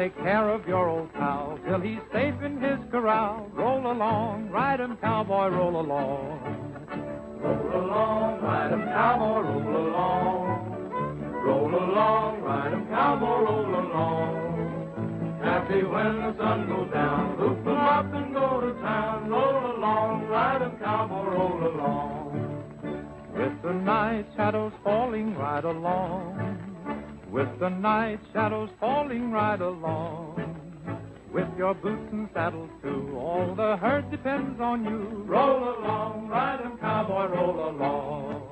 take care of your old pal till he's safe in his corral. Roll along, ride 'em, cowboy, roll along. Roll along, ride 'em, cowboy, roll along. Roll along, ride 'em, cowboy, roll along. Happy when the sun goes down, hoop 'em up and go to town. Roll along, ride 'em, cowboy, roll along. With the night shadows falling, ride along. With the night shadows falling, ride along. With your boots and saddles too, all the herd depends on you. Roll along, ride 'em, cowboy, roll along.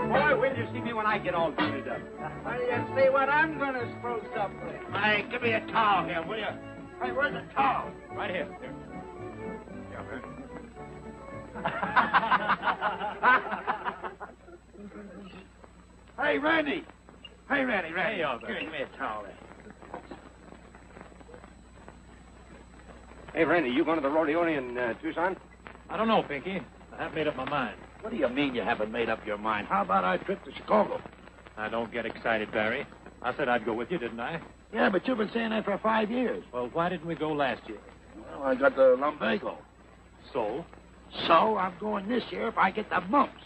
Boy, will you see me when I get all cleaned up? Well, you see what I'm going to spruce up with. Hey, give me a towel here, will you? Hey, where's the towel? Right here. Hey, Randy. Hey, Randy. Hey, Albert. Give me a towel there. Hey, Randy, you going to the rodeo in Tucson? I don't know, Pinky. I haven't made up my mind. What do you mean you haven't made up your mind? How about our trip to Chicago? I don't get excited, Barry. I said I'd go with you, didn't I? Yeah, but you've been saying that for 5 years. Well, why didn't we go last year? Well, I got the lumbago. So? So I'm going this year if I get the mumps.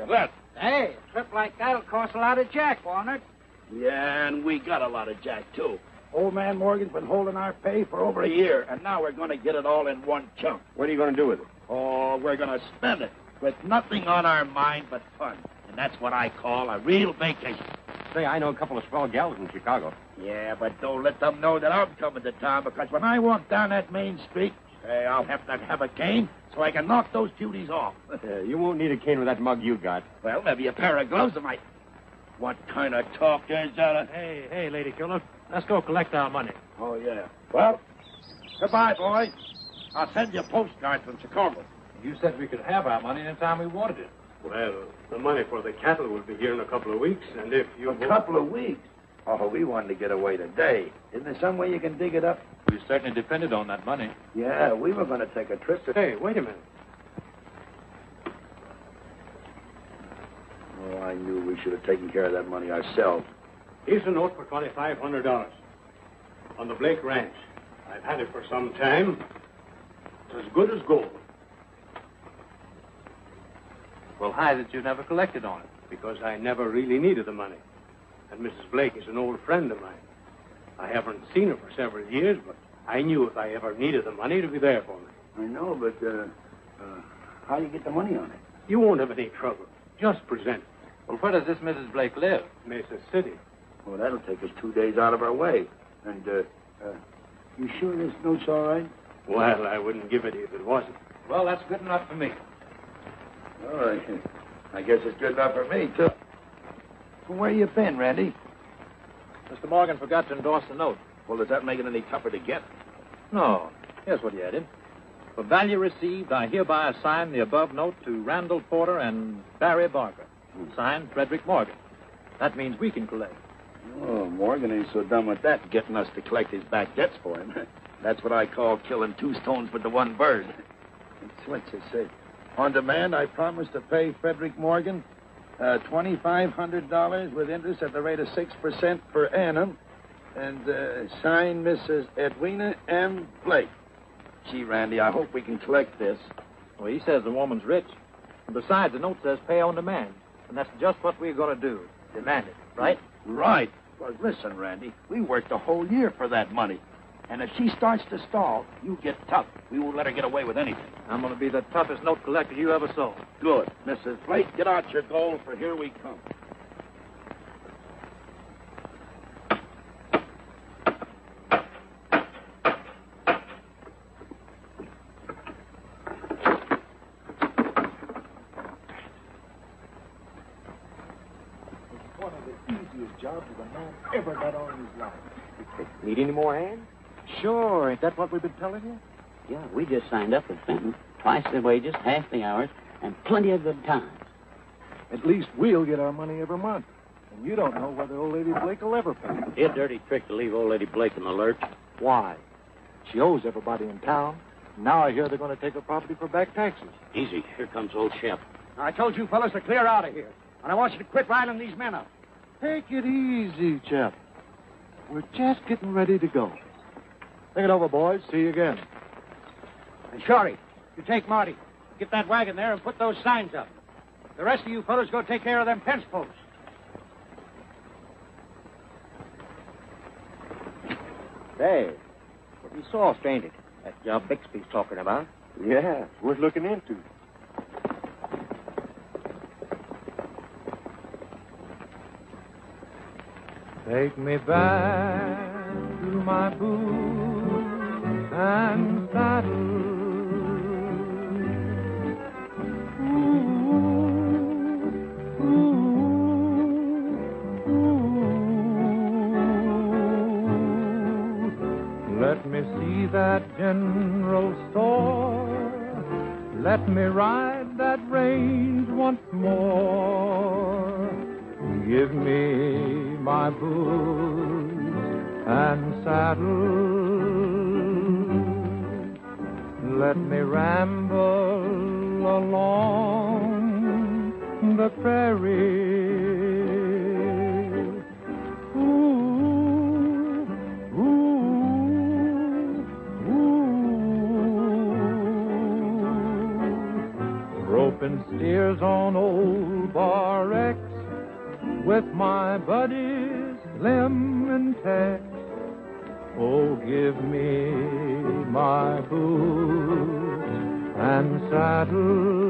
Let. Hey, a trip like that'll cost a lot of jack, won't it? Yeah, and we got a lot of jack, too. Old man Morgan's been holding our pay for over a year, and now we're going to get it all in one chunk. What are you going to do with it? Oh, we're going to spend it with nothing on our mind but fun. And that's what I call a real vacation. Say, I know a couple of swell gals in Chicago. Yeah, but don't let them know that I'm coming to town, because when I walk down that main street, I'll have to have a cane so I can knock those beauties off. You won't need a cane with that mug you got. Well, maybe a pair of gloves might. What kind of talk is that? Hey, lady killer. Let's go collect our money. Oh, yeah. Well, goodbye, boy. I'll send you postcards from Chicago. You said we could have our money anytime we wanted it. Well, the money for the cattle will be here in a couple of weeks, and if you... A couple of weeks? Oh, we wanted to get away today. Isn't there some way you can dig it up? We certainly depended on that money. Yeah, we were going to take a trip to... Hey, wait a minute. Oh, I knew we should have taken care of that money ourselves. Here's a note for $2,500 on the Blake Ranch. I've had it for some time. It's as good as gold. Well, hi that you never collected on it. Because I never really needed the money. And Mrs. Blake is an old friend of mine. I haven't seen her for several years, but I knew if I ever needed the money, it'd be there for me. I know, but how do you get the money on it? You won't have any trouble. Just present it. Well, where does this Mrs. Blake live? Mesa City. Well, that'll take us 2 days out of our way. And, you sure this note's all right? Well, I wouldn't give it if it wasn't. Well, that's good enough for me. All right. I guess it's good enough for me, too. Well, where you been, Randy? Mr. Morgan forgot to endorse the note. Well, does that make it any tougher to get? No. Here's what he added. For value received, I hereby assign the above note to Randall Porter and Barry Barker. Signed, Frederick Morgan. That means we can collect. Oh, Morgan ain't so dumb with that, getting us to collect his back debts for him. That's what I call killing two stones with the one bird. That's what you say. On demand, I promise to pay Frederick Morgan $2,500 with interest at the rate of 6% per annum. And sign Mrs. Edwina M. Blake. Gee, Randy, I hope we can collect this. Well, he says the woman's rich. And besides, the note says pay on demand. And that's just what we're going to do. Demand it, right? Right. Well, listen, Randy, we worked a whole year for that money. And if she starts to stall, you get tough. We won't let her get away with anything. I'm going to be the toughest note collector you ever saw. Good. Mrs. Blake, get out your gold, for here we come. One of the easiest jobs a man ever got on in his life. Need any more hands? Sure. Ain't that what we've been telling you? Yeah, we just signed up with Fenton. Twice the wages, half the hours, and plenty of good times. At least we'll get our money every month. And you don't know whether old Lady Blake will ever pay. A dirty trick to leave old Lady Blake in the lurch. Why? She owes everybody in town. Now I hear they're going to take her property for back taxes. Easy. Here comes old Shep. I told you fellas to clear out of here. And I want you to quit riling these men up. Take it easy, Jeff. We're just getting ready to go. Think it over, boys. See you again. And Shorty, you take Marty. Get that wagon there and put those signs up. The rest of you fellows go take care of them fence posts. Say, what you saw, ain't it? That job Bixby's talking about. Yeah, worth looking into. Take me back to my boots and saddle. Let me see that general store. Let me ride that range once more. Give me my boots and saddle. Let me ramble along the prairie. Roping steers on old Bar X with my buddies Slim and Tex. Oh, give me my boots and saddle.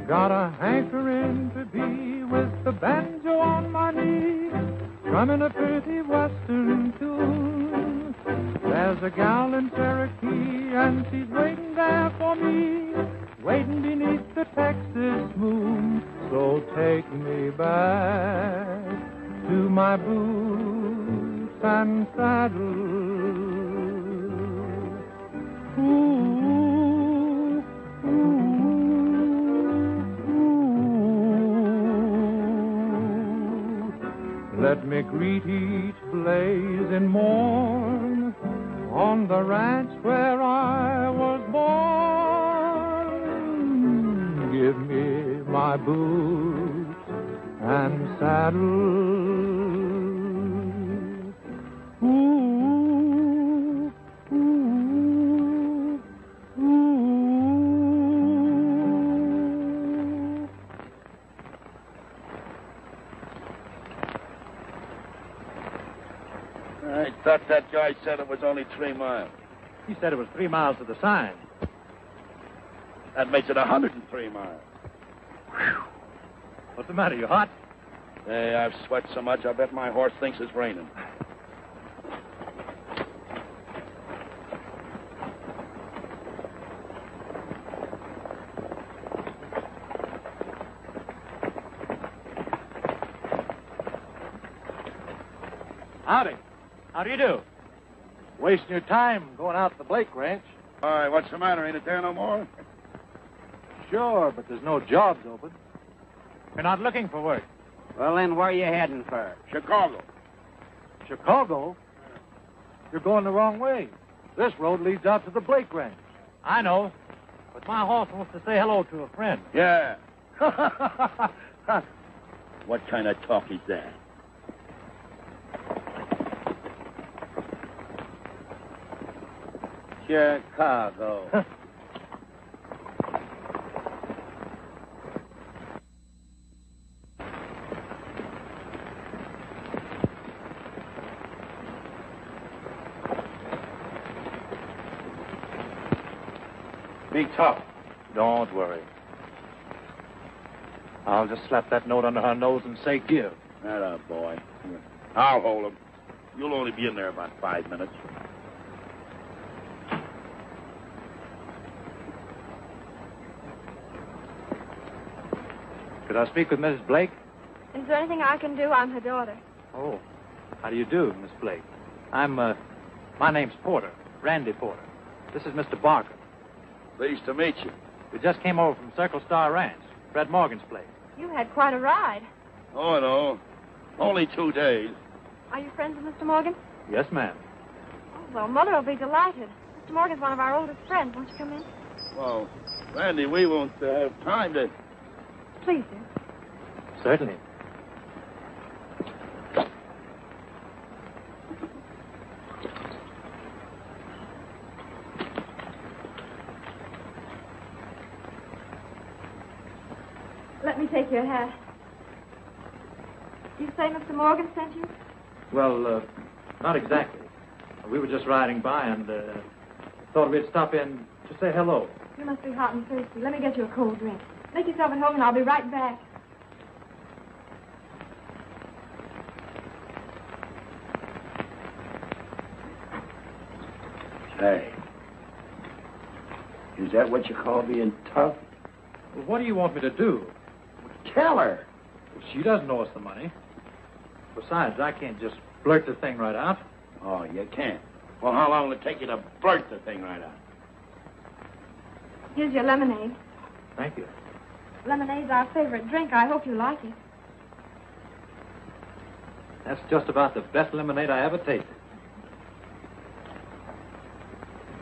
Got a hankering to be with the banjo on my knee, strumming a pretty western tune. There's a gal in Cherokee and she's waiting there for me, waiting beneath the Texas moon. So take me back to my boots and saddle. Ooh, ooh, ooh. Let me greet each blazing morn on the ranch where I was born. Give me my boots and saddle. Ooh, ooh, ooh. I thought that guy said it was only 3 miles. He said it was 3 miles to the sign. That makes it 103 miles. Whew. What's the matter? You hot? Hey, I've sweat so much, I bet my horse thinks it's raining. Howdy. How do you do? Wasting your time going out to the Blake Ranch. Why, what's the matter? Ain't it there no more? Sure, but there's no jobs open. You're not looking for work. Well, then, where are you heading for? Chicago. Chicago? You're going the wrong way. This road leads out to the Blake Ranch. I know, but my horse wants to say hello to a friend. Yeah. What kind of talk is that? Chicago. Be tough. Don't worry. I'll just slap that note under her nose and say give. That boy. I'll hold him. You'll only be in there about 5 minutes. Could I speak with Mrs. Blake? Is there anything I can do? I'm her daughter. Oh, how do you do, Miss Blake? My name's Porter, Randy Porter. This is Mr. Barker. Pleased to meet you. We just came over from Circle Star Ranch, Fred Morgan's place. You had quite a ride. Oh, no. Only 2 days. Are you friends with Mr. Morgan? Yes, ma'am. Oh, well, Mother will be delighted. Mr. Morgan's one of our oldest friends. Won't you come in? Well, Randy, we won't have time to... Please, dear. Certainly. take your hat. You say Mr. Morgan sent you? Well, not exactly. We were just riding by and thought we'd stop in to say hello. You must be hot and thirsty. Let me get you a cold drink. Make yourself at home and I'll be right back. Hey. Is that what you call being tough? Well, what do you want me to do? Tell her. She doesn't owe us the money. Besides, I can't just blurt the thing right out. Oh, you can't. Well, how long will it take you to blurt the thing right out? Here's your lemonade. Thank you. Lemonade's our favorite drink. I hope you like it. That's just about the best lemonade I ever tasted.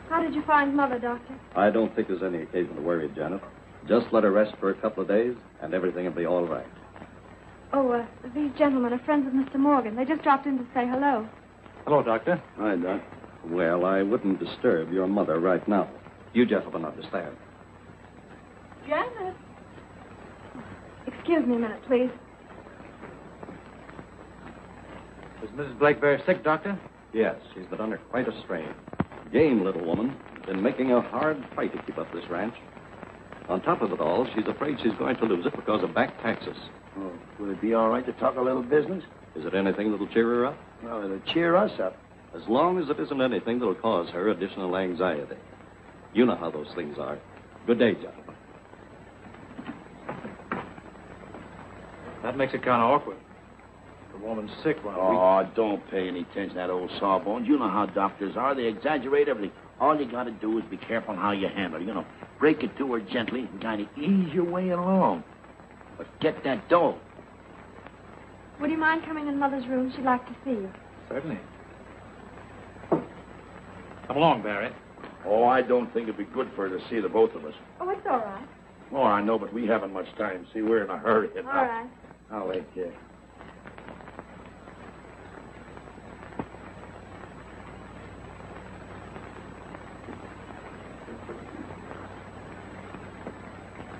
How did you find Mother, Doctor? I don't think there's any occasion to worry, Janet. Just let her rest for a couple of days, and everything will be all right. Oh, these gentlemen are friends of Mr. Morgan. They just dropped in to say hello. Hello, Doctor. Hi, Doc. Well, I wouldn't disturb your mother right now. You gentlemen understand. Janet. Excuse me a minute, please. Is Mrs. Blake very sick, Doctor? Yes, she's been under quite a strain. Game little woman. Been making a hard fight to keep up this ranch. On top of it all, she's afraid she's going to lose it because of back taxes. Oh, would it be all right to talk a little business? Is it anything that'll cheer her up? Well, it'll cheer us up. As long as it isn't anything that'll cause her additional anxiety. You know how those things are. Good day, gentlemen. That makes it kind of awkward. The woman's sick when Oh, don't pay any attention to that old sawbones. You know how doctors are. They exaggerate everything. All you got to do is be careful how you handle it. Break it to her gently and kind of ease your way along. But get that dough. Would you mind coming in Mother's room? She'd like to see you. Certainly. Come along, Barry. Oh, I don't think it'd be good for her to see the both of us. Oh, it's all right. Oh, I know, but we haven't much time. See, we're in a hurry. All right. I'll wait here.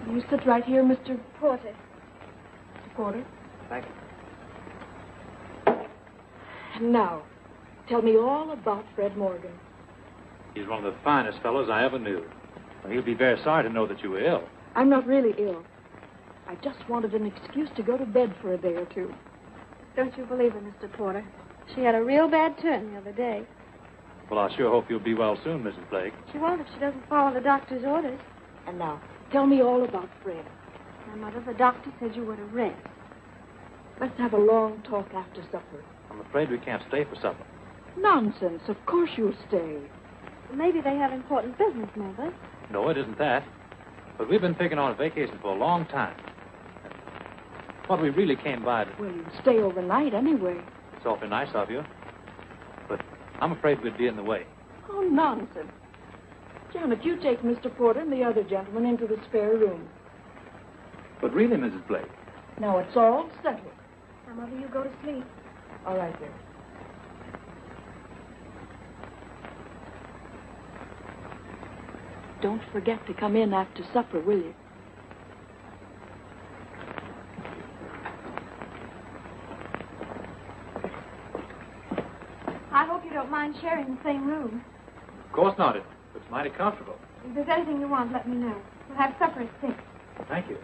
You sit right here, Mr. Porter. Mr. Porter? Thank you. And now, tell me all about Fred Morgan. He's one of the finest fellows I ever knew. Well, he'll be very sorry to know that you were ill. I'm not really ill. I just wanted an excuse to go to bed for a day or two. Don't you believe her, Mr. Porter? She had a real bad turn the other day. Well, I sure hope you'll be well soon, Mrs. Blake. She won't if she doesn't follow the doctor's orders. And now, tell me all about Fred. My mother, the doctor said you were to rest. Let's have a long talk after supper. I'm afraid we can't stay for supper. Nonsense. Of course you'll stay. Maybe they have important business, Mother. No, it isn't that. But we've been picking on a vacation for a long time. What we really came by to... Well, you'll stay overnight anyway. It's awfully nice of you. But I'm afraid we'd be in the way. Oh, nonsense. Janet, you take Mr. Porter and the other gentleman into the spare room. But really, Mrs. Blake... Now it's all settled. Now, Mother, you go to sleep. All right, then. Don't forget to come in after supper, will you? I hope you don't mind sharing the same room. Of course not. It's mighty comfortable. If there's anything you want, let me know. We'll have supper at 6. Thank you.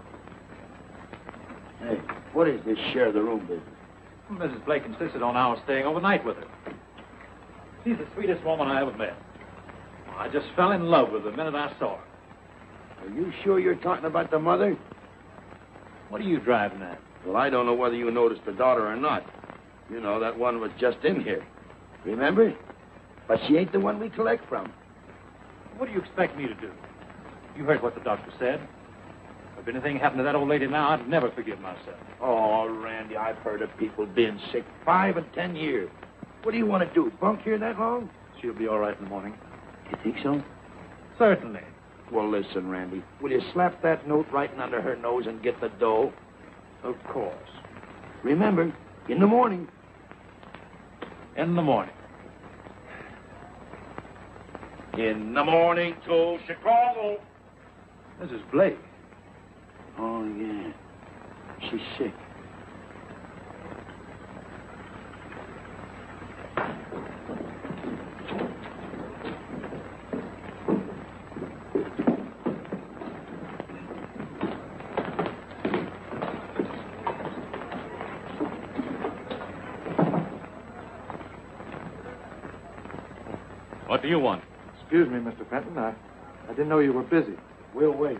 Hey, what is this share of the room business? Mrs. Blake insisted on our staying overnight with her. She's the sweetest woman I ever met. I just fell in love with her the minute I saw her. Are you sure you're talking about the mother? What are you driving at? Well, I don't know whether you noticed the daughter or not. You know, that one was just in here. Remember? But she ain't the one we collect from. What do you expect me to do? You heard what the doctor said. If anything happened to that old lady now, I'd never forgive myself. Oh, Randy, I've heard of people being sick 5 and 10 years. What do you want to do, bunk here that long? She'll be all right in the morning. You think so? Certainly. Well, listen, Randy. Will you slap that note right under her nose and get the dough? Of course. Remember, in the morning. In the morning. In the morning to Chicago. Mrs. Blake. Oh, yeah. She's sick. What do you want? Excuse me, Mr. Fenton. I didn't know you were busy. We'll wait.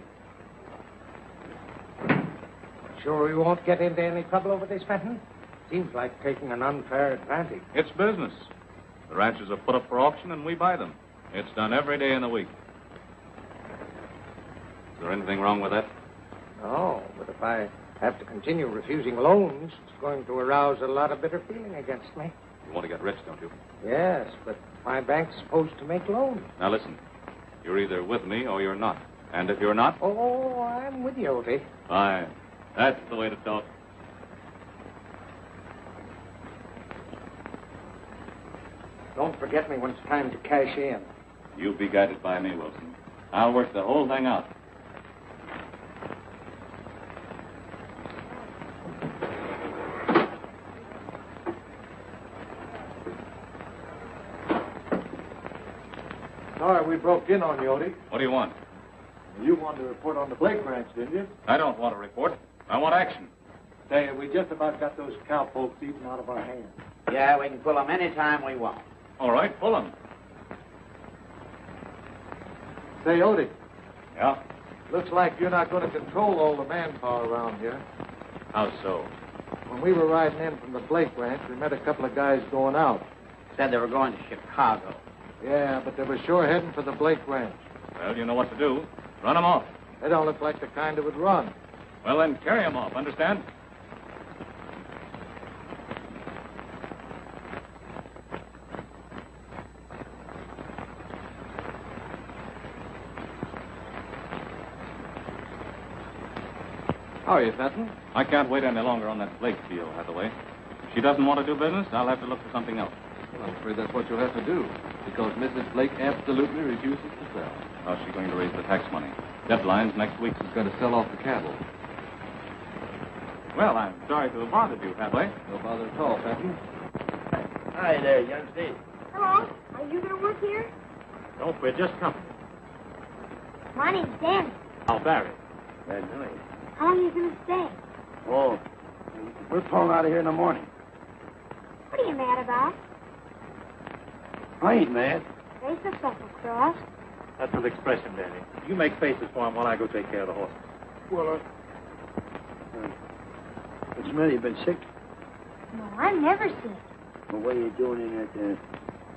Sure we won't get into any trouble over this, Fenton? Seems like taking an unfair advantage. It's business. The ranches are put up for auction and we buy them. It's done every day in the week. Is there anything wrong with that? No, but if I have to continue refusing loans, it's going to arouse a lot of bitter feeling against me. You want to get rich, don't you? Yes, but my bank's supposed to make loans. Now listen. You're either with me or you're not. And if you're not... Oh, I'm with you, Oldie. Fine. That's the way to talk. Don't forget me when it's time to cash in. You be guided by me, Wilson. I'll work the whole thing out. Sorry we broke in on you, Odie. What do you want? You wanted to report on the Blake Ranch, didn't you? I don't want a report. I want action. Say, we just about got those cowpokes eaten out of our hands. Yeah, we can pull them any time we want. All right, pull them. Say, Odie, Yeah? looks like you're not going to control all the manpower around here. How so? When we were riding in from the Blake Ranch, we met a couple of guys going out. Said they were going to Chicago. Yeah, but they were sure heading for the Blake Ranch. Well, you know what to do. Run them off. They don't look like the kind that would run. Well, then carry them off, understand? How are you, Fenton? I can't wait any longer on that Blake deal, Hathaway. If she doesn't want to do business, I'll have to look for something else. Well, I'm afraid that's what you'll have to do, because Mrs. Blake absolutely refuses to sell. How's she going to raise the tax money? Deadline's next week. She's going to sell off the cattle. Well, I'm sorry to have bothered you, Hathaway. No bother at all, Fenton. Hi there, young Steve. Hello. Are you going to work here? Nope, we're just company. My name's Danny. I'll Barry. Good night. How long are you going to stay? Oh, we're pulling out of here in the morning. What are you mad about? I ain't mad. Face the supper cross. That's his expression, Danny. You make faces for him while I go take care of the horse. Well, what's the matter? You been sick? No, I'm never sick. Well, what are you doing in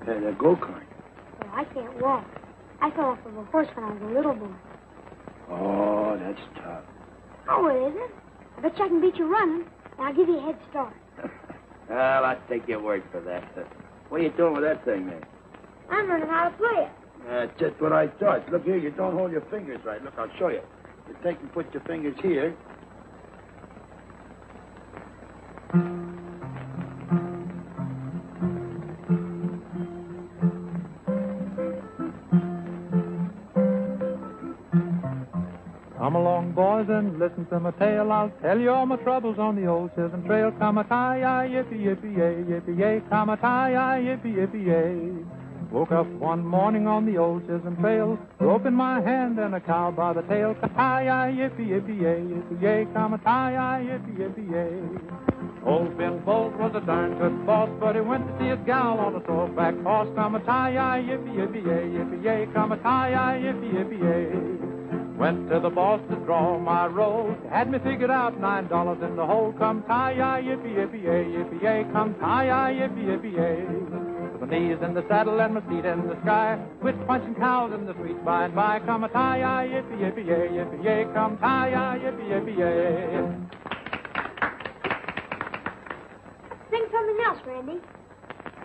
that go-kart? Well, I can't walk. I fell off of a horse when I was a little boy. Oh, that's tough. Oh, it isn't. I bet you I can beat you running, and I'll give you a head start. Well, I'll take your word for that. What are you doing with that thing, man? I'm learning how to play it. That's just what I thought. Look here, you don't hold your fingers right. Look, I'll show you. You take and put your fingers here. Come along, boys, and listen to my tale. I'll tell you all my troubles on the old Chisholm Trail. Come-a-tie-yi, yippee-yippee-yay, yippee-yay. Come-a-tie-yi, yippee-yippee-yay. Woke up one morning on the old Chisholm Trail, rope in my hand and a cow by the tail. Come-a-tie-yi, yippee-yippee-yay, yippee-yay. Come-a-tie-yi, yippee-yippee-yay. Old Ben Bolt was a darn good boss, but he went to see his gal on a sore-back horse. Come-a-tie-yi, yippee-yippee-yay, yippee-yay. Come-a-tie-yi, yippee-yippee-yay. Went to the boss to draw my roll. Had me figured out $9 in the hole. Come tie-yi, yippee-yippee-yay, yippee-yay. Come tie-yi, yippee-yippee-yay. With my knees in the saddle and my feet in the sky. Quit punching cows in the streets by and by. Come a tie-yi, yippee-yippee-yay, yippee-yay. Come tie-yi, yippee-yippee-yay. Sing something else, Randy.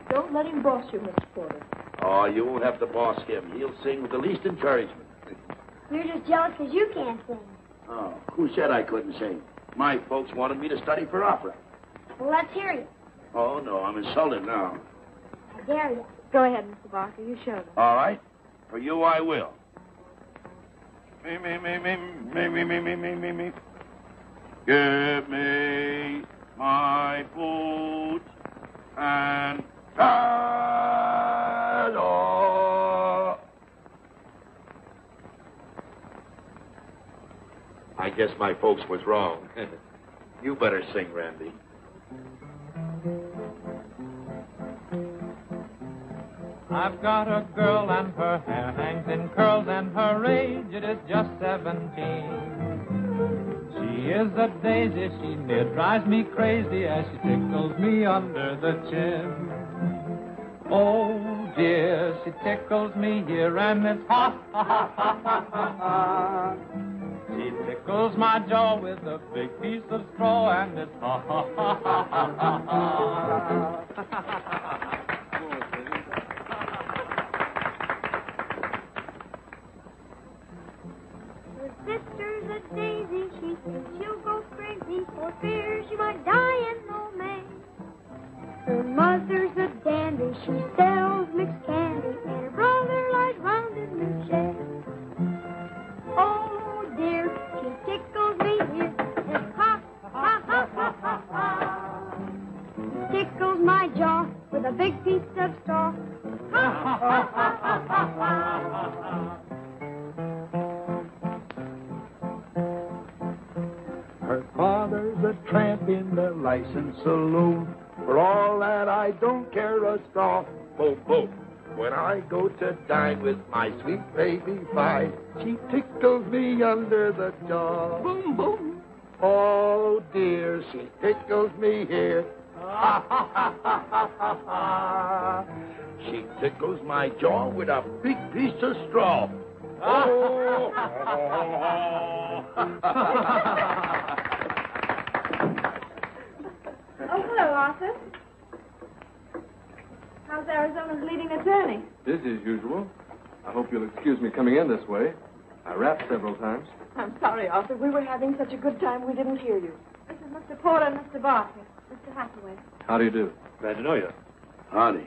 Don't let him boss you, Mr. Porter. Oh, you won't have to boss him. He'll sing with the least encouragement. You're just jealous because you can't sing. Oh, who said I couldn't sing? My folks wanted me to study for opera. Well, let's hear you. Oh, no, I'm insulted now. I dare you. Go ahead, Mr. Barker. You show them. All right. For you, I will. Me, me, me, me, me, me, me, me, me, me, me. Give me my boots and saddle. I guess my folks was wrong. You better sing, Randy. I've got a girl and her hair hangs in curls and her age, it is just 17. She is a daisy, she near drives me crazy as she tickles me under the chin. Oh dear, she tickles me here and it's ha ha ha ha ha ha. She tickles my jaw with a big piece of straw and it's ha ha ha ha ha ha ha. Sister's a daisy, she thinks she'll go crazy for fear she might die in old May. Her mother's a dandy, she sells mixed candy, and her brother lies round in the shed. Oh dear, she tickles me here, and ha ha ha ha ha ha. Tickles my jaw with a big piece of straw. Ha ha ha ha ha ha ha. Her father's a tramp in the licensed saloon. For all that, I don't care a straw. Boom, boom. When I go to dine with my sweet baby fine, She tickles me under the jaw. boom, boom. Oh, dear, she tickles me here. Ha, ha, ha, ha, ha, ha, ha. She tickles my jaw with a big piece of straw. Oh. Oh, hello, Arthur. How's Arizona's leading attorney? Busy as usual. I hope you'll excuse me coming in this way. I rapped several times. I'm sorry, Arthur. We were having such a good time we didn't hear you. This is Mr. Porter and Mr. Barker. Mr. Hathaway. How do you do? Glad to know you. Howdy.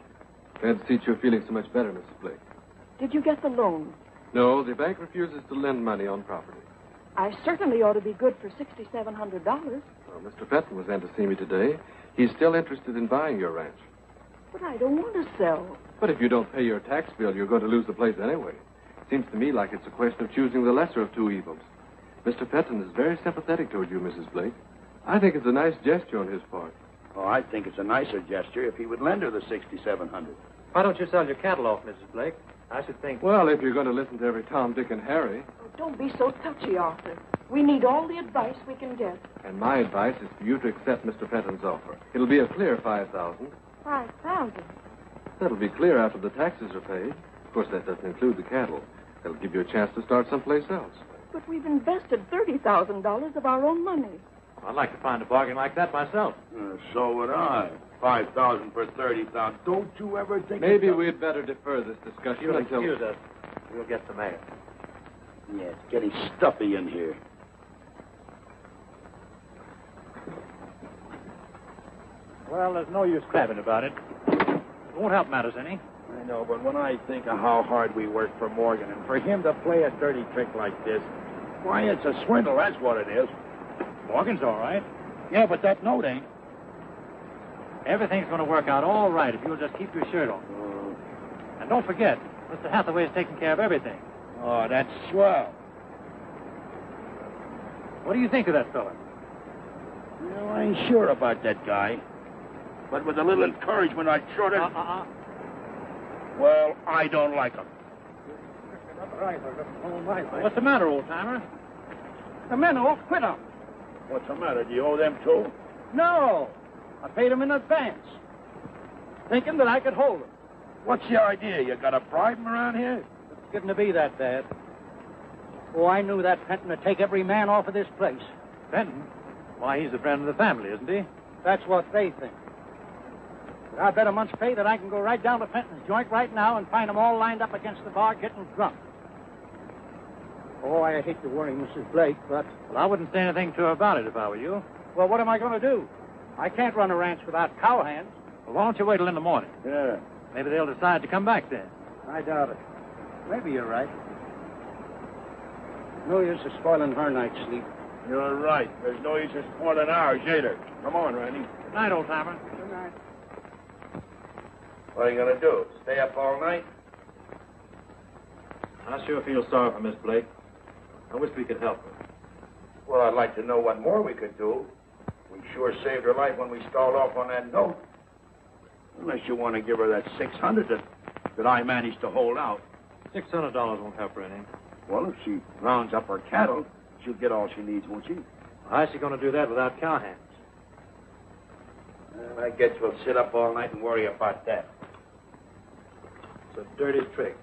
Glad to see you're feeling so much better, Mrs. Blake. Did you get the loan? No, the bank refuses to lend money on property. I certainly ought to be good for $6,700. Well, Mr. Fenton was in to see me today. He's still interested in buying your ranch. But I don't want to sell. But if you don't pay your tax bill, you're going to lose the place anyway. Seems to me like it's a question of choosing the lesser of two evils. Mr. Fenton is very sympathetic toward you, Mrs. Blake. I think it's a nice gesture on his part. Oh, I think it's a nicer gesture if he would lend her the $6,700. Why don't you sell your cattle off, Mrs. Blake? I should think... Well, if you're going to listen to every Tom, Dick, and Harry. Oh, don't be so touchy, Arthur. We need all the advice we can get. And my advice is for you to accept Mr. Fenton's offer. It'll be a clear $5,000. 5,000. That'll be clear after the taxes are paid. Of course, that doesn't include the cattle. That'll give you a chance to start someplace else. But we've invested $30,000 of our own money. I'd like to find a bargain like that myself. So would I. 5,000 for 30,000. Don't you ever think... Maybe we'd better defer this discussion You'll until... excuse us. We'll get the mayor. Yeah, it's getting stuffy in here. Well, there's no use crabbing about it. It won't help matters any. I know, but when I think of how hard we worked for Morgan, and for him to play a dirty trick like this, why, it's a swindle, that's what it is. Morgan's all right. Yeah, but that note ain't. Everything's going to work out all right if you'll just keep your shirt on. And don't forget, Mr. Hathaway is taking care of everything. Oh, that's swell. What do you think of that fella? Well, I ain't sure about that guy. But with a little encouragement, I'd sure to... Well, I don't like him. What's the matter, old-timer? The men all quit him. What's the matter? Do you owe them too? No. I paid them in advance, thinking that I could hold them. What's the idea? You got a bribe 'em around here? It's getting to be that bad. Oh, I knew that Fenton would take every man off of this place. Fenton? Why, he's a friend of the family, isn't he? That's what they think. But I bet a month's pay that I can go right down to Fenton's joint right now and find them all lined up against the bar getting drunk. Oh, I hate to worry Mrs. Blake, but... Well, I wouldn't say anything to her about it if I were you. Well, what am I going to do? I can't run a ranch without cowhands. Well, why don't you wait till in the morning? Yeah. Maybe they'll decide to come back then. I doubt it. Maybe you're right. No use of spoiling her night's sleep. You're right. There's no use in spoiling ours, either. Come on, Randy. Good night, old timer. Good night. What are you going to do? Stay up all night? I sure feel sorry for Miss Blake. I wish we could help her. Well, I'd like to know what more we could do. We sure saved her life when we stalled off on that note. Unless you want to give her that $600 that I managed to hold out. $600 won't help her any. Well, if she rounds up her cattle, she'll get all she needs, won't she? How's she going to do that without cowhands? Well, I guess we'll sit up all night and worry about that. It's a dirty trick.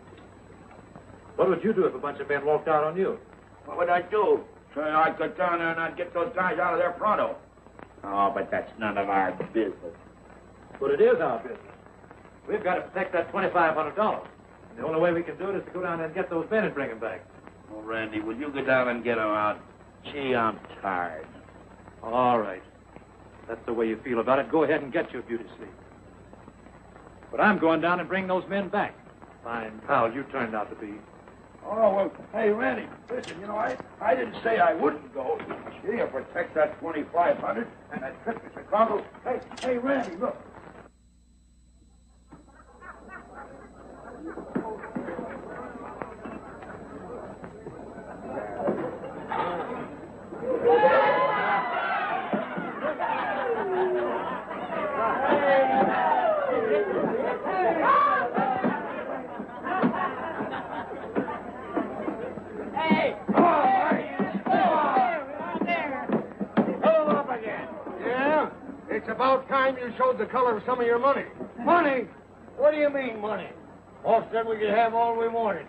What would you do if a bunch of men walked out on you? What would I do? So I'd go down there and I'd get those guys out of there pronto. Oh, but that's none of our business. But it is our business. We've got to protect that $2,500. And the only way we can do it is to go down there and get those men and bring them back. Well, Randy, will you go down and get them out? Gee, I'm tired. All right. That's the way you feel about it. Go ahead and get your beauty sleep. But I'm going down and bring those men back. Fine pal you turned out to be. Oh, well, hey, Randy, listen, you know, I didn't say I wouldn't go. Gee, I'll protect that $2,500 and that trip to Chicago. Hey, Randy, look. It's about time you showed the color of some of your money. Money? What do you mean, money? Boss said we could have all we wanted.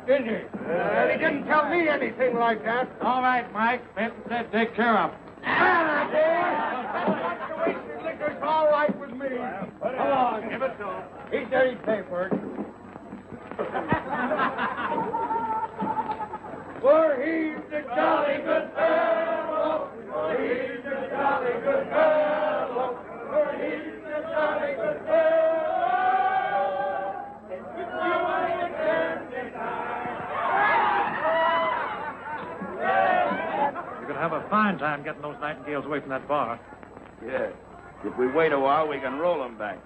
Didn't he? He didn't tell me anything like that. All right, Mike. Benton said take care of him. Liquor's all right with me. Come on, give it to him. He's dirty paper. For he's the jolly good fellow. For he's the jolly good fellow. For he's the jolly good fellow. You're going to have a fine time getting those nightingales away from that bar. Yeah. If we wait a while, we can roll them back.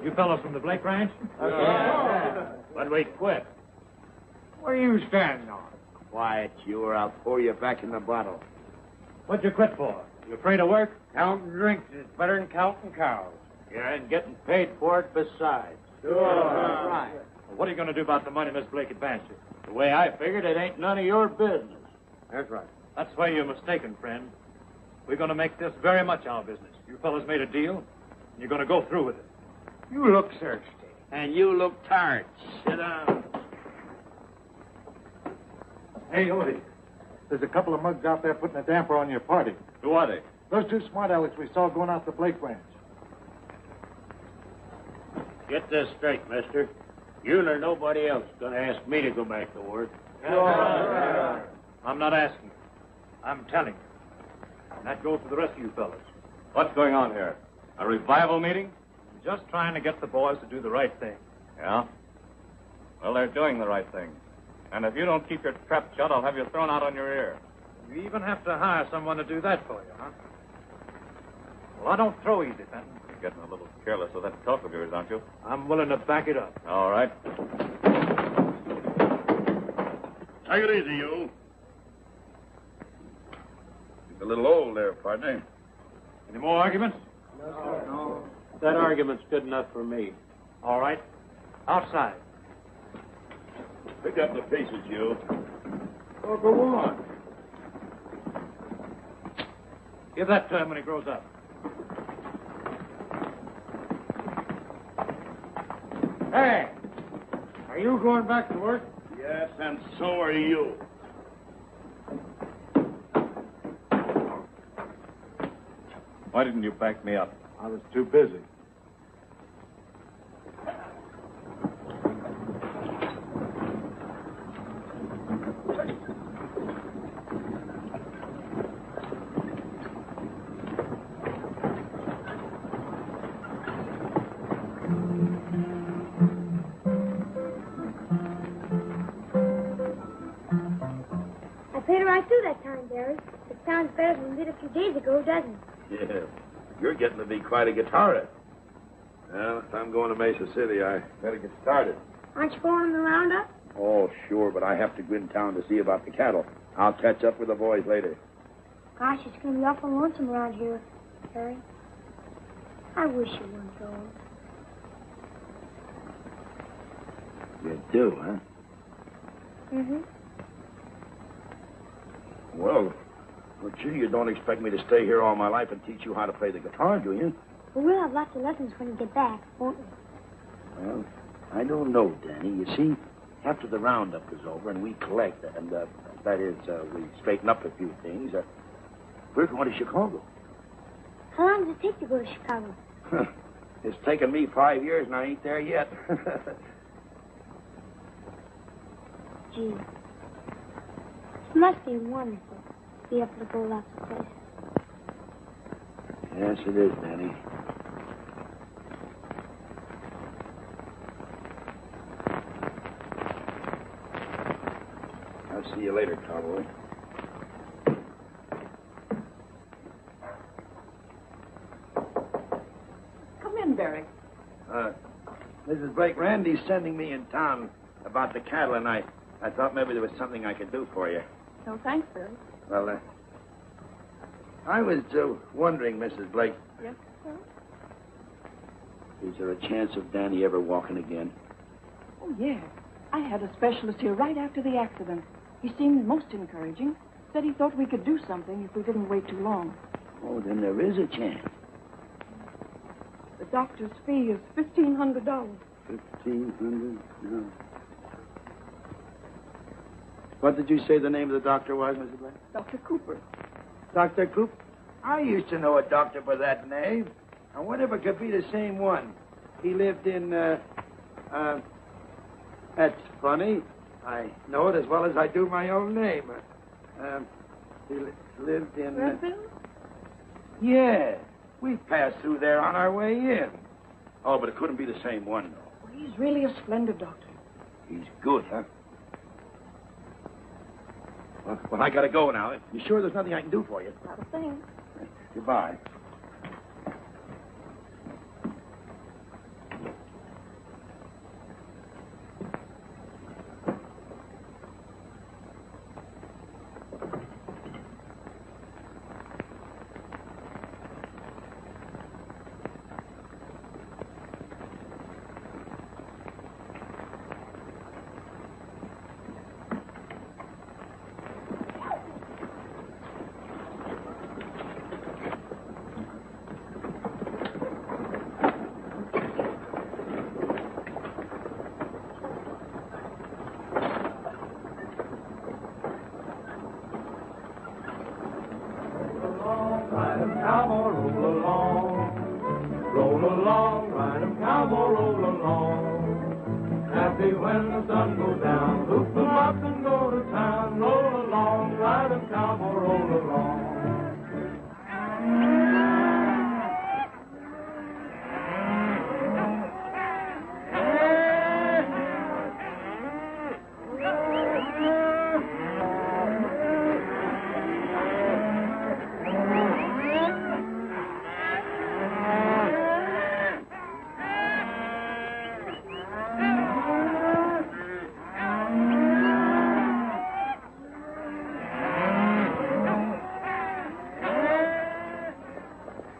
You fellows from the Blake Ranch? But we quit. What are you standing on? Quiet, you, or I'll pour you back in the bottle. What'd you quit for? You afraid of work? Counting drinks is better than counting cows. Yeah, and getting paid for it besides. Sure. Right. Well, what are you going to do about the money Miss Blake advanced you? The way I figured, it ain't none of your business. That's right. That's where you're mistaken, friend. We're going to make this very much our business. You fellas made a deal, and you're going to go through with it. You look thirsty. And you look tired. Sit down. Hey, Odie, there's a couple of mugs out there putting a damper on your party. Who are they? Those two smart alecks we saw going out to Blake Ranch. Get this straight, mister. You nor nobody else is going to ask me to go back to work. I'm not asking. I'm telling you. And that goes for the rest of you fellas. What's going on here? A revival meeting? Just trying to get the boys to do the right thing. Yeah? Well, they're doing the right thing. And if you don't keep your trap shut, I'll have you thrown out on your ear. You even have to hire someone to do that for you, huh? Well, I don't throw easy, Fenton. You're getting a little careless with that talk of yours, aren't you? I'm willing to back it up. All right. Take it easy, you. You're a little old there, partner. Any more arguments? No. That argument's good enough for me. All right. Outside. Pick up the pieces, you. Oh, go on. Give that to him when he grows up. Hey, are you going back to work? Yes, and so are you. Why didn't you back me up? I was too busy. sounds better than it did a few days ago, doesn't it? Yeah. You're getting to be quite a guitarist. Well, if I'm going to Mesa City, I better get started. Aren't you going on the roundup? Oh, sure, but I have to go in town to see about the cattle. I'll catch up with the boys later. Gosh, it's going to be awful lonesome around here, Harry. I wish you weren't going. You do, huh? Mm-hmm. Well, gee, you don't expect me to stay here all my life and teach you how to play the guitar, do you? Well, we'll have lots of lessons when you get back, won't we? Well, I don't know, Danny. You see, after the roundup is over and we collect, and that is, we straighten up a few things, we're going to Chicago. How long does it take to go to Chicago? It's taken me 5 years and I ain't there yet. Gee, it must be wonderful to be able to go lots of places. Yes, it is, Danny. I'll see you later, cowboy. Come in, Barry. Mrs. Blake, Randy's sending me in town about the cattle, and I thought maybe there was something I could do for you. No, thanks, Barry. Well, I was wondering, Mrs. Blake, Yes, sir? is there a chance of Danny ever walking again? Oh, yes. I had a specialist here right after the accident. He seemed most encouraging. Said he thought we could do something if we didn't wait too long. Oh, then there is a chance. The doctor's fee is $1,500. $1,500? No. What did you say the name of the doctor was, Mrs. Blake? Dr. Cooper. Dr. Coop? I used to know a doctor by that name. I wonder if it could be the same one. He lived in, that's funny. I know it as well as I do my own name. He lived in... Redfield? Yeah. We passed through there on our way in. Oh, but it couldn't be the same one, though. Well, he's really a splendid doctor. He's good, huh? Well, I gotta go now. You sure there's nothing I can do for you? Not a thing. Goodbye.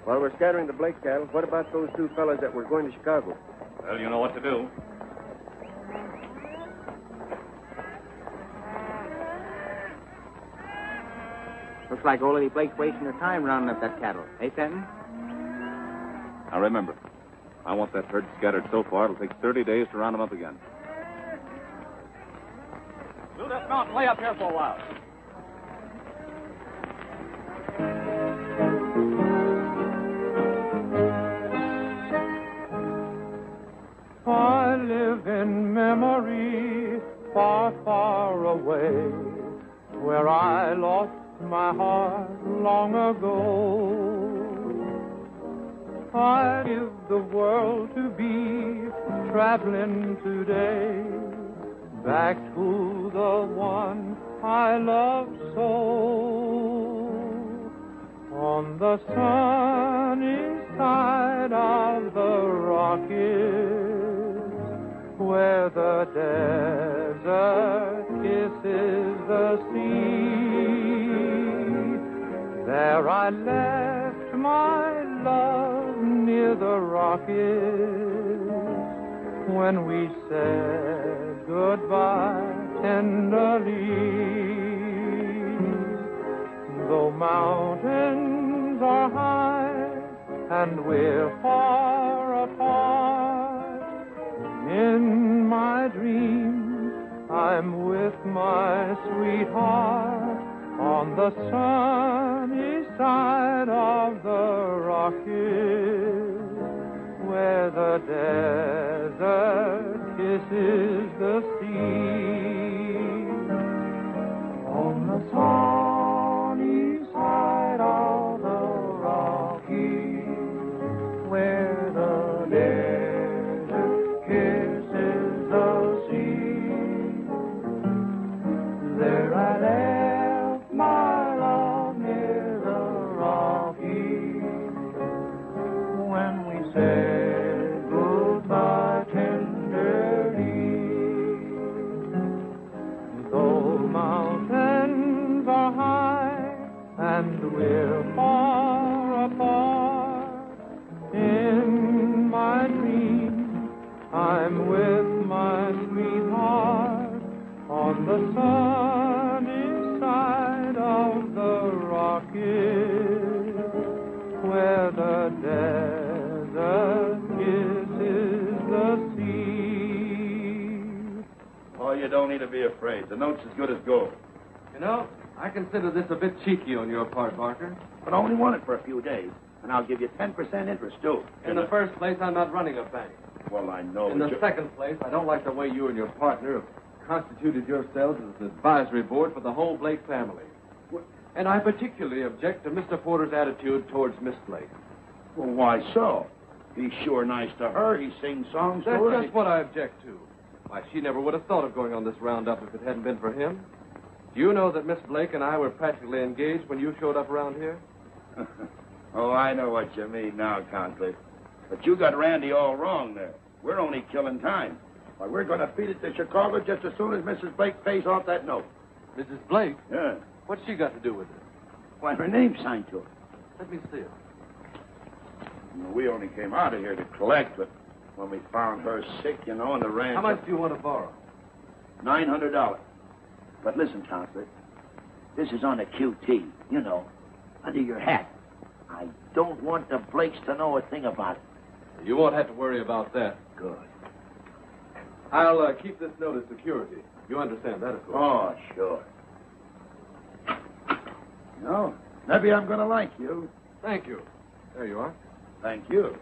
While we're scattering the Blake cattle, what about those two fellas that were going to Chicago? Well, you know what to do. Looks like old Lady Blake's wasting her time rounding up that cattle. Hey, Fenton? Now remember, I want that herd scattered so far it'll take 30 days to round them up again. Move that mountain way up here for a while. I live in memory far, far away, where I lost my heart long ago. I give the world to be traveling today, back to the one I love so. on the sunny side of the Rockies, where the desert kisses the sea. There I left my love near the Rockies when we said goodbye tenderly. Though mountains are high and we're far apart, in my dreams I'm with my sweetheart on the sunny side of the Rockies, where the desert kisses the sea. On the sunny side of the Rockies, where the desert kisses the sea, there I left my love near the Rockies when we said goodbye tenderly. Though mountains are high and we're far apart, in my dreams I'm with my sweetheart on the sunny side of the Rockies, where the desert kisses the sea. Oh, you don't need to be afraid. The note's as good as gold. You know, I consider this a bit cheeky on your part, Barker. But I only want it for a few days, and I'll give you 10% interest, too. In the first place, I'm not running a bank. Well, I know. In the second place, I don't like the way you and your partner have constituted yourselves as an advisory board for the whole Blake family. And I particularly object to Mr. Porter's attitude towards Miss Blake. Well, why so? He's sure nice to her. He sings songs to That's her. just what I object to. Why, she never would have thought of going on this roundup if it hadn't been for him. Do you know that Miss Blake and I were practically engaged when you showed up around here? Oh, I know what you mean now, Conklin. But you got Randy all wrong there. We're only killing time. Why, we're going to feed it to Chicago just as soon as Mrs. Blake pays off that note. Mrs. Blake? Yeah. What's she got to do with it? Why, her name's signed to it. Let me see it. We only came out of here to collect, but when we found her sick, you know, on the ranch... How much do you want to borrow? $900. But listen, Conklin, this is on a QT, you know, under your hat. I don't want the Blakes to know a thing about it. You won't have to worry about that. Good. I'll keep this note as security. You understand that, of course. Oh, sure. No, maybe I'm going to like you. Thank you. There you are. Thank you.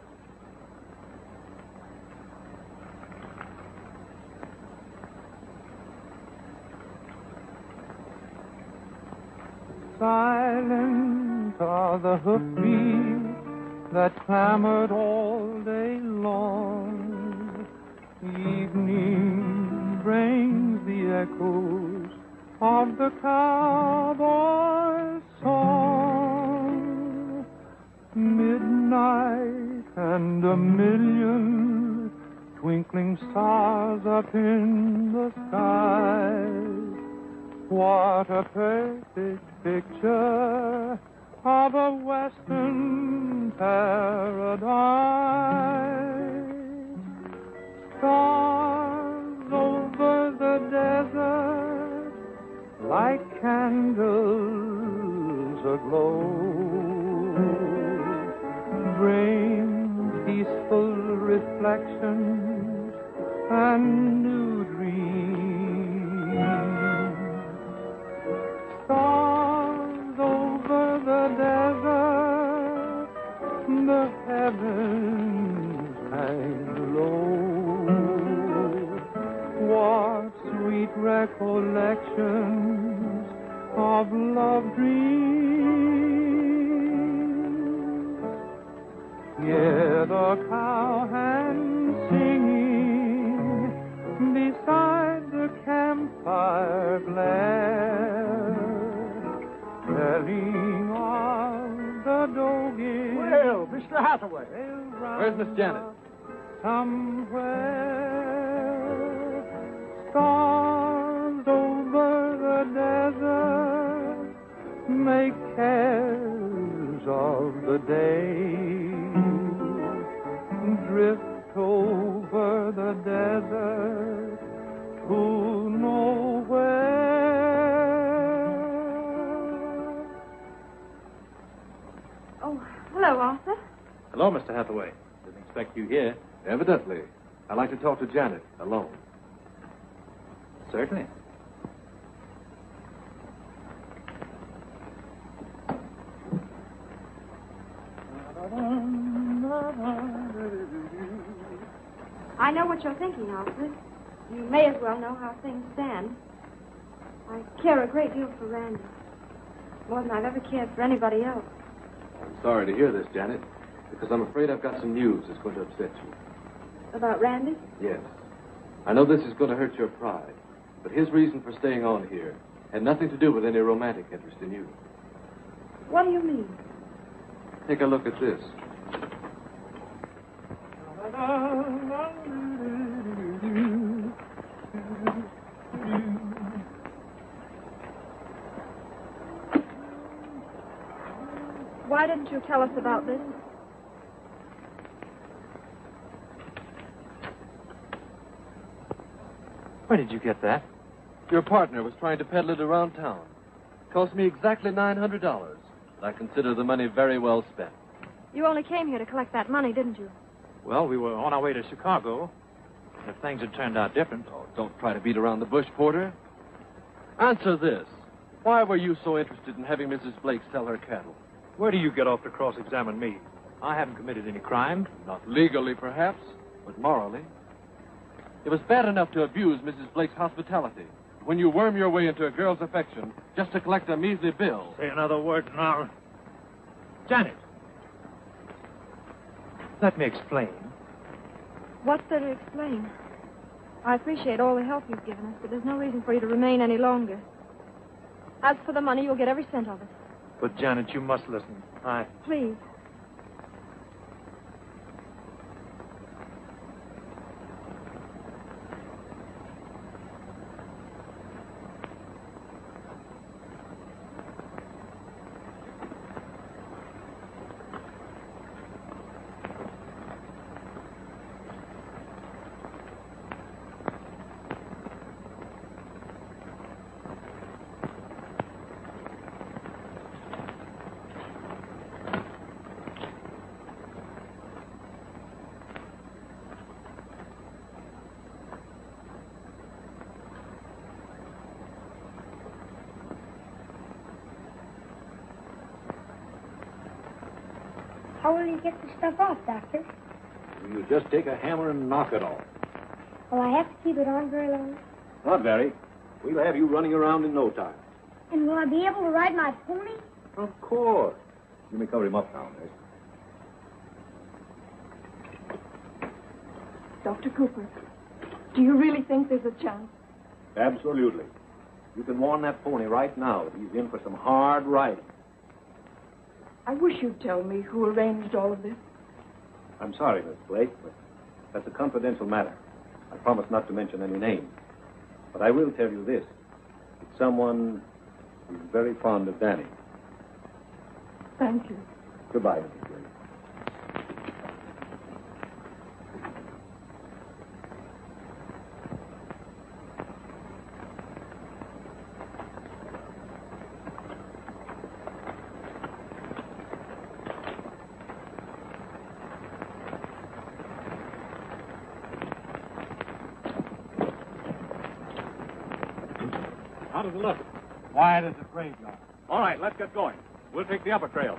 Silent are the hoofbeats that clamored all day long. Evening brings the echoes of the cowboy's song. Midnight and a million twinkling stars up in the sky. What a perfect picture of a western paradise. Stars over the desert like candles aglow, bring peaceful reflections and new dreams. Stars over the desert, the heavens hang low. What sweet recollections of love dreams. Hear the cowhands singing beside the campfire glare, telling of the doggy. Well, Mr. Hathaway. Where's Miss Janet? Somewhere, stars over the desert make cares of the day. Drift over the desert to nowhere. Oh, hello, Arthur. Hello, Mr. Hathaway. Didn't expect you here. Evidently. I'd like to talk to Janet alone. Certainly. I know what you're thinking, Arthur. You may as well know how things stand. I care a great deal for Randy. More than I've ever cared for anybody else. I'm sorry to hear this, Janet, because I'm afraid I've got some news that's going to upset you. About Randy? Yes. I know this is going to hurt your pride, but his reason for staying on here had nothing to do with any romantic interest in you. What do you mean? Take a look at this. Why didn't you tell us about this? Where did you get that? Your partner was trying to peddle it around town. Cost me exactly $900. I consider the money very well spent. You only came here to collect that money, didn't you? Well, we were on our way to Chicago. If things had turned out different. Oh, don't try to beat around the bush, Porter. Answer this. Why were you so interested in having Mrs. Blake sell her cattle? Where do you get off to cross-examine me? I haven't committed any crime. Not legally, perhaps, but morally. It was bad enough to abuse Mrs. Blake's hospitality. When you worm your way into a girl's affection just to collect a measly bill. Say another word now. Janet. Let me explain. What's there to explain? I appreciate all the help you've given us, but there's no reason for you to remain any longer. As for the money, you'll get every cent of it. But, Janet, you must listen. Please. How will you get the stuff off, Doctor? You just take a hammer and knock it off. Will I have to keep it on very long? Not very. We'll have you running around in no time. And will I be able to ride my pony? Of course. You may cover him up now, nurse. Dr. Cooper, do you really think there's a chance? Absolutely. You can warn that pony right now that he's in for some hard riding. I wish you'd tell me who arranged all of this. I'm sorry, Miss Blake, but that's a confidential matter. I promise not to mention any names. But I will tell you this. It's someone who's very fond of Danny. Thank you. Goodbye, Mrs. Blake. How does it look? Wide as a graveyard. All right, let's get going. We'll take the upper trail.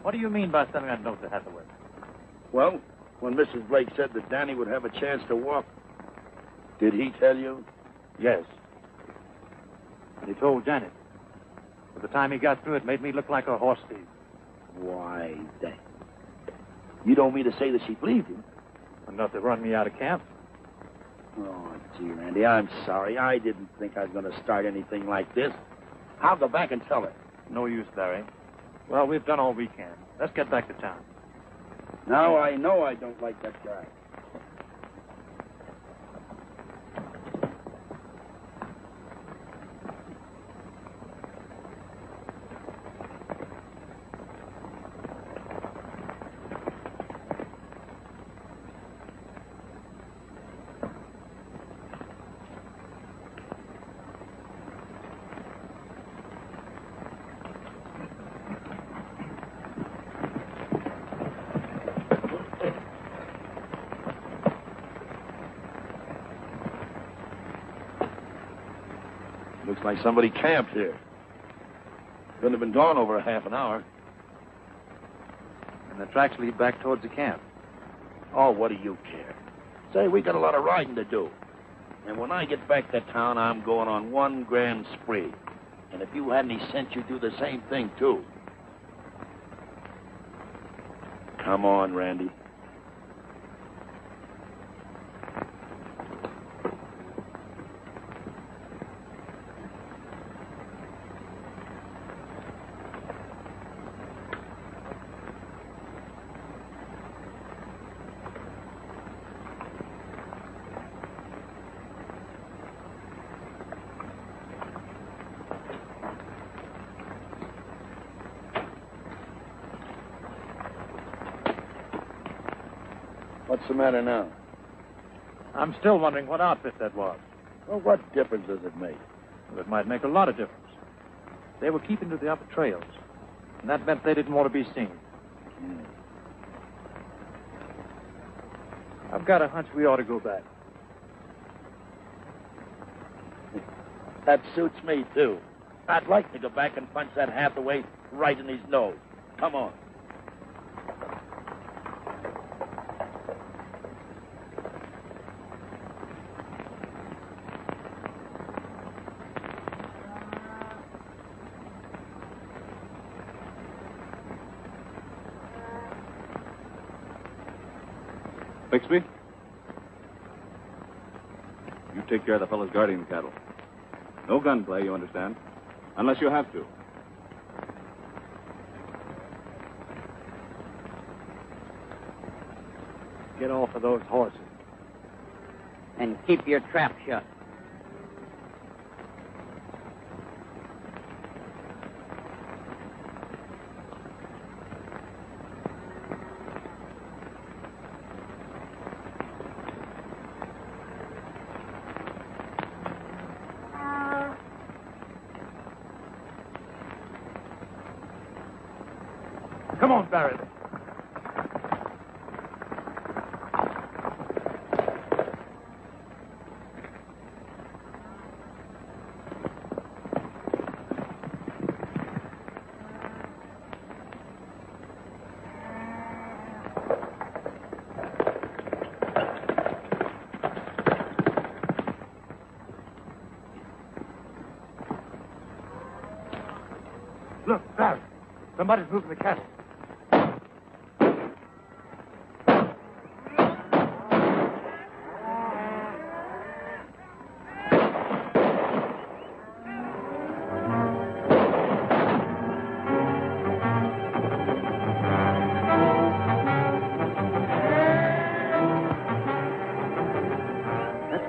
What do you mean by sending that note to Hathaway? Well, when Mrs. Blake said that Danny would have a chance to walk, did he tell you? Yes. And he told Janet. By the time he got through, it made me look like a horse thief. Why, that. You don't mean to say that she believed him? Enough to run me out of camp. Oh, gee, Randy, I'm sorry. I didn't think I was going to start anything like this. I'll go back and tell her. No use, Barry. Well, we've done all we can. Let's get back to town. Now I know I don't like that guy. Looks like somebody camped here. Couldn't have been gone over a half an hour. And the tracks lead back towards the camp. Oh, what do you care? Say, we got a lot of riding to do. And when I get back to town, I'm going on one grand spree. And if you had any sense, you'd do the same thing, too. Come on, Randy. What's the matter now? I'm still wondering what outfit that was. Well, what difference does it make? Well, it might make a lot of difference. They were keeping to the upper trails, and that meant they didn't want to be seen. I've got a hunch we ought to go back. That suits me, too. I'd like to go back and punch that Hathaway right in his nose. Come on. Bixby? You take care of the fellows guarding the cattle. No gunplay, you understand? Unless you have to. Get off of those horses. And keep your trap shut. Come on, Barry. Look, Barry. Somebody's moving the cattle.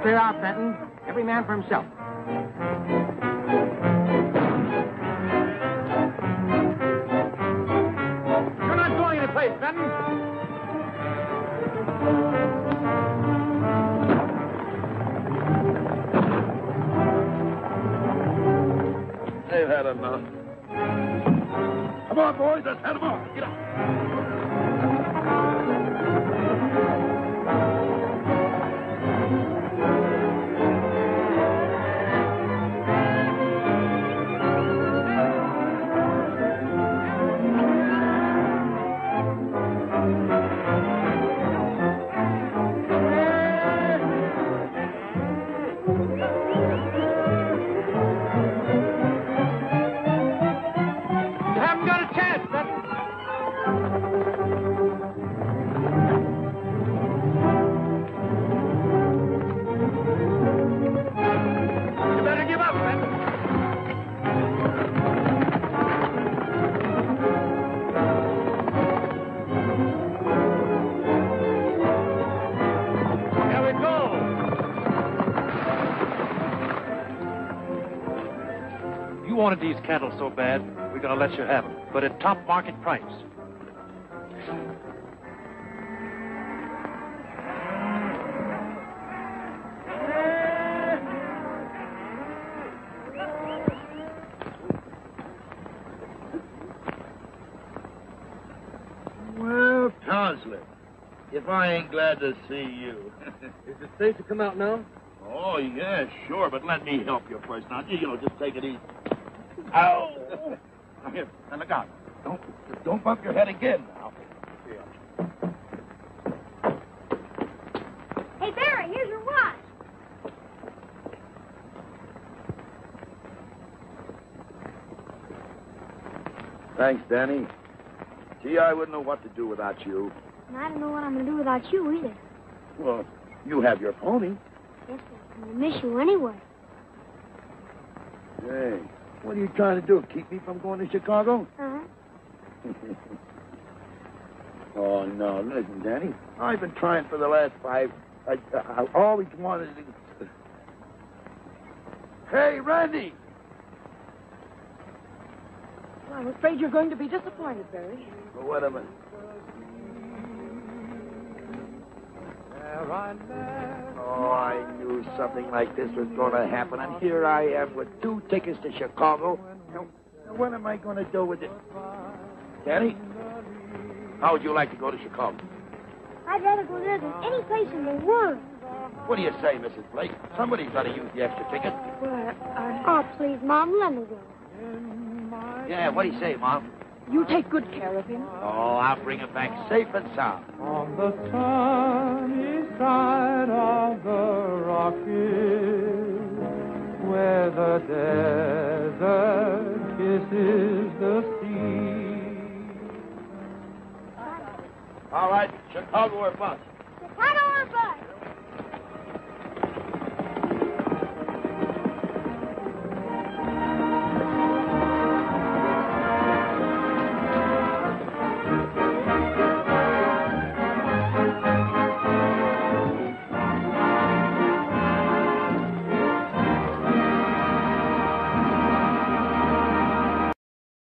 Clear out, Fenton. Every man for himself. You're not going anyplace, Fenton. They've had enough. Come on, boys. Let's head them off. Get up. wanted these cattle so bad, we're going to let you have them, but at top market price. Well, Tosley, if I ain't glad to see you. Is it safe to come out now? Oh, yeah, sure, but let me help you first. Now, just take it easy. Ow! Now, here, now look out. Don't bump your head again now. Hey, Barry, here's your watch. Thanks, Danny. Gee, I wouldn't know what to do without you. And I don't know what I'm going to do without you either. Well, you have your pony. Yes, sir. I'm going to miss you anyway. Hey, what are you trying to do? Keep me from going to Chicago? Uh-huh. Oh, no. Listen, Danny. I've been trying for the last 5... I always wanted to... Hey, Randy! Well, I'm afraid you're going to be disappointed, Barry. Well, wait a minute. Oh, I knew something like this was going to happen, and here I am with 2 tickets to Chicago. Now, what am I going to do with it? Danny, how would you like to go to Chicago? I'd rather go there than any place in the world. What do you say, Mrs. Blake? Somebody's got to use the extra ticket. Well, oh, please, Mom, let me go. Yeah, what do you say, Mom? You take good care of him. Oh, I'll bring him back safe and sound. On the sunny side of the Rockies, where the desert kisses the sea. All right, Chicago or bust.